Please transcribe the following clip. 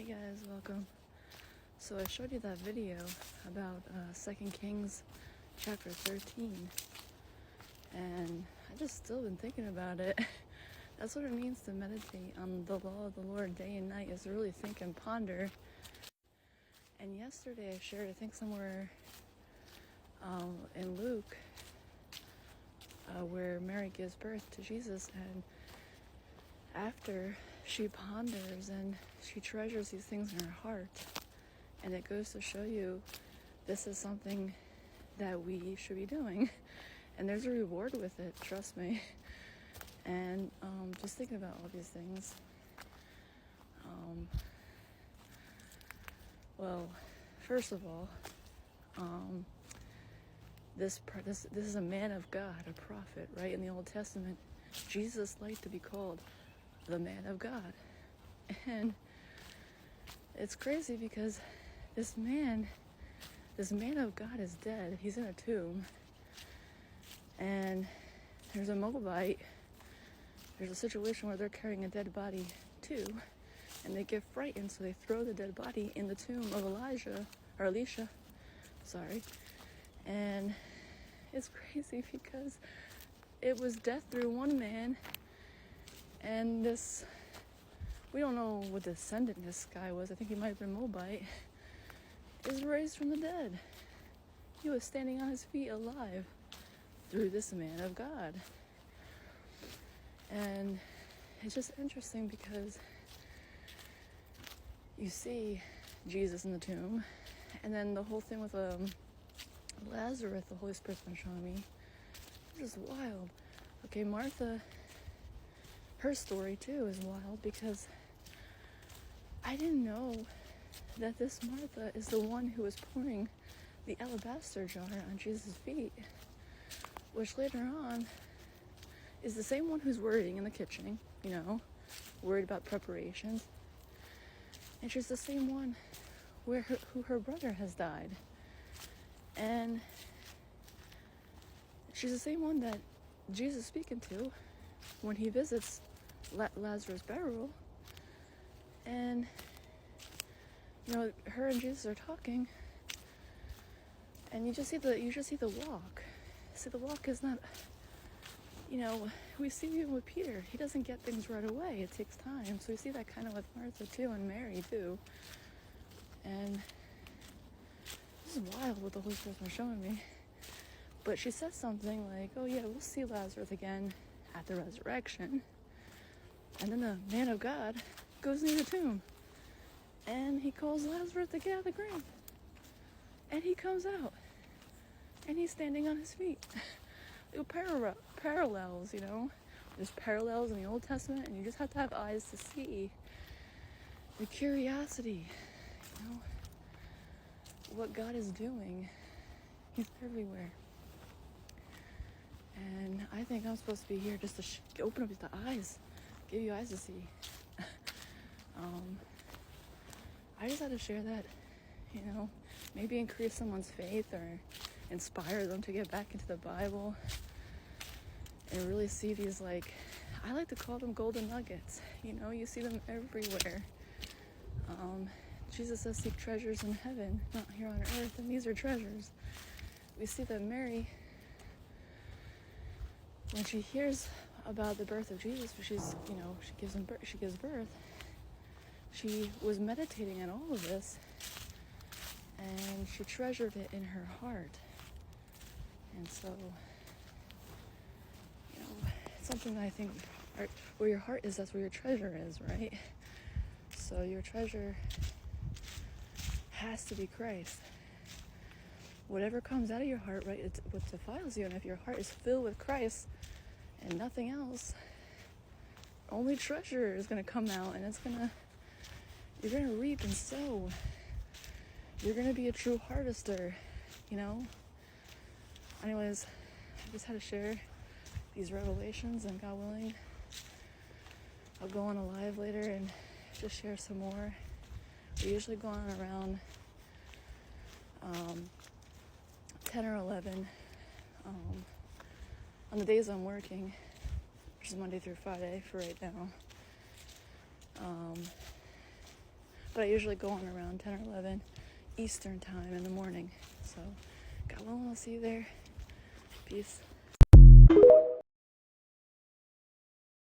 Hey guys, welcome. So I showed you that video about 2 Kings chapter 13, and I just still been thinking about it. That's what it means to meditate on the law of the Lord day and night, is to really think and ponder. And yesterday I shared, I think somewhere in Luke, where Mary gives birth to Jesus, and after she ponders and she treasures these things in her heart, and it goes to show you this is something that we should be doing, and there's a reward with it, trust me. And just thinking about all these things, well, first of all, this is a man of God, a prophet, right? In the Old Testament, Jesus liked to be called the man of God. And it's crazy because this man of God is dead. He's in a tomb. And there's a Moabite. There's a situation where they're carrying a dead body too. And they get frightened, so they throw the dead body in the tomb of Elisha. And it's crazy because it was death through one man. And we don't know what descendant this guy was. I think he might have been Moabite. Is raised from the dead. He was standing on his feet alive through this man of God. And it's just interesting because you see Jesus in the tomb, and then the whole thing with Lazarus, the Holy Spirit's been showing me. It's just wild. Okay, Martha, her story too is wild because I didn't know that this Martha is the one who was pouring the alabaster jar on Jesus' feet, which later on is the same one who's worrying in the kitchen, worried about preparations. And she's the same one who her brother has died. And she's the same one that Jesus is speaking to when he visits Lazarus' burial. And her and Jesus are talking, and you just see the walk. See, the walk is not, we see even with Peter, he doesn't get things right away. It takes time. So we see that kind of with Martha too, and Mary too. And this is wild what the Holy Spirit's been showing me. But she says something like, oh yeah, we'll see Lazarus again at the resurrection. And then the man of God goes near the tomb, and he calls Lazarus to get out of the grave. And he comes out, and he's standing on his feet. Parallels, There's parallels in the Old Testament, and you just have to have eyes to see the curiosity, what God is doing. He's everywhere. And I think I'm supposed to be here just to open up the eyes, give you eyes to see. I just had to share that, maybe increase someone's faith or inspire them to get back into the Bible and really see these, I like to call them golden nuggets. You see them everywhere. Jesus says, seek treasures in heaven, not here on earth, and these are treasures. We see that Mary, when she hears about the birth of Jesus, she gives birth, she was meditating on all of this, and she treasured it in her heart. And so, it's something that I think, where your heart is, that's where your treasure is, right? So your treasure has to be Christ. Whatever comes out of your heart, right, it's what defiles you. And if your heart is filled with Christ and nothing else, only treasure is going to come out, and you're going to reap and sow. You're going to be a true harvester, Anyways, I just had to share these revelations, and God willing, I'll go on a live later and just share some more. We usually go on around 10 or 11 on the days I'm working, which is Monday through Friday for right now. But I usually go on around 10 or 11 Eastern time in the morning. So, God willing, I'll see you there. Peace.